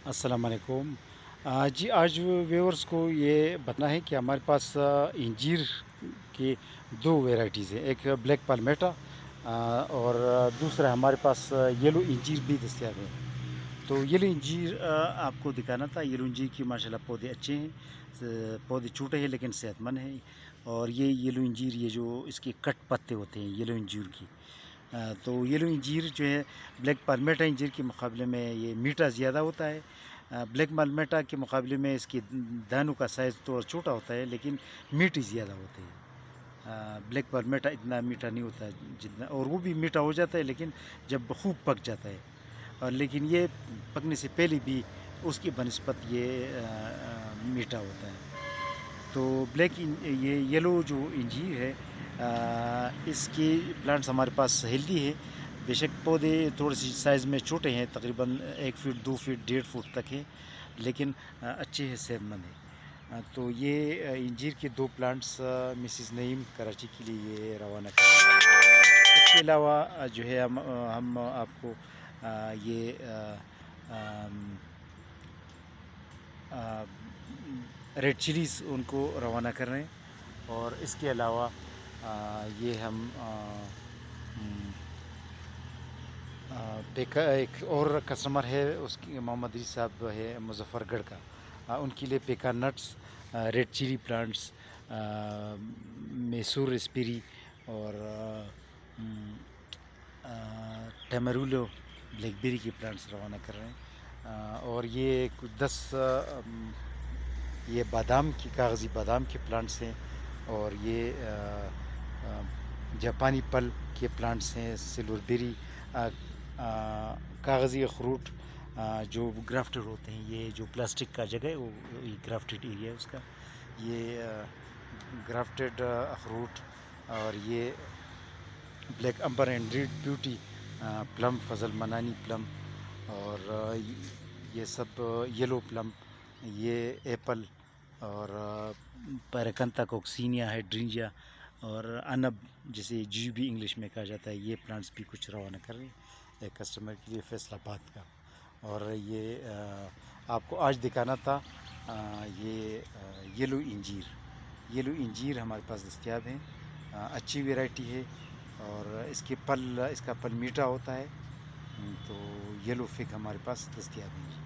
السلام علیکم۔ جی آج ویورز کو یہ بتنا ہے کہ ہمارے پاس انجیر کی دو ویرائٹیز ہیں، ایک بلیک پالمیٹا اور دوسرا ہمارے پاس یلو انجیر بھی دستیاب ہے۔ تو یلو انجیر آپ کو دکھانا تھا۔ یلو انجیر کی ماشاءاللہ پودے اچھے ہیں، پودے چھوٹے ہیں لیکن صحت مند ہیں۔ اور یہ یلو انجیر، یہ جو اس کے کٹ پتے ہوتے ہیں یلو انجیر کی، تو یلو انجیر جو ہے بلیک پالمیٹا انجیر کے مقابلے میں یہ میٹھا زیادہ ہوتا ہے۔ بلیک پالمیٹا کے مقابلے میں اس کی دانوں کا سائز تو چھوٹا ہوتا ہے لیکن میٹھی زیادہ ہوتے ہیں۔ بلیک پالمیٹا اتنا میٹھا نہیں ہوتا جتنا، اور وہ بھی میٹھا ہو جاتا ہے لیکن جب خوب پک جاتا ہے، اور لیکن یہ پکنے سے پہلے بھی اس کی بنسبت یہ میٹھا ہوتا ہے۔ تو یہ یلو جو انجیر ہے، اس کی پلانٹس ہمارے پاس ہیلدی ہے، بے شک پودے تھوڑے سی سائز میں چھوٹے ہیں، تقریباً 1 فٹ 2 فٹ 1.5 فٹ تک ہیں، لیکن اچھے ہیں، صحت مند ہیں۔ تو یہ انجیر کے دو پلانٹس مسز نعیم کراچی کے لیے یہ روانہ کریں۔ اس کے علاوہ جو ہے ہم آپ کو یہ ریڈ چلیز ان کو روانہ کر رہے ہیں، اور اس کے علاوہ یہ ہم ایک اور کسٹمر ہے، اس کی محمد علی صاحب ہے مظفر گڑھ کا، ان کے لیے pecan nuts, red chilli plants, Mysore اسپیری اور ٹیمرولو بلیک بیری کے پلانٹس روانہ کر رہے ہیں۔ اور یہ کچھ 10 یہ بادام کی کاغذی بادام کے پلانٹس ہیں، اور یہ جاپانی پل کے پلانٹس ہیں، سلور بیری، کاغذی اخروٹ جو گرافٹڈ ہوتے ہیں، یہ جو پلاسٹک کا جگہ ہے وہ گرافٹڈ ایریا ہے اس کا، یہ گرافٹڈ اخروٹ، اور یہ black amber and red beauty plum, Fazli Manani plum, اور یہ سب یلو پلم، یہ ایپل، اور پیراکنتا کوکسینیا ہائیڈرینجیا، اور انب جسے جی بھی انگلش میں کہا جاتا ہے، یہ پلانٹس بھی کچھ روانہ کر رہے ہیں ایک کسٹمر کے لیے فیصل آباد کا۔ اور یہ آپ کو آج دکھانا تھا یہ یلو انجیر ہمارے پاس دستیاب ہیں، اچھی ویرائٹی ہے، اور اس کا پل میٹھا ہوتا ہے، تو یلو فگ ہمارے پاس دستیاب ہے۔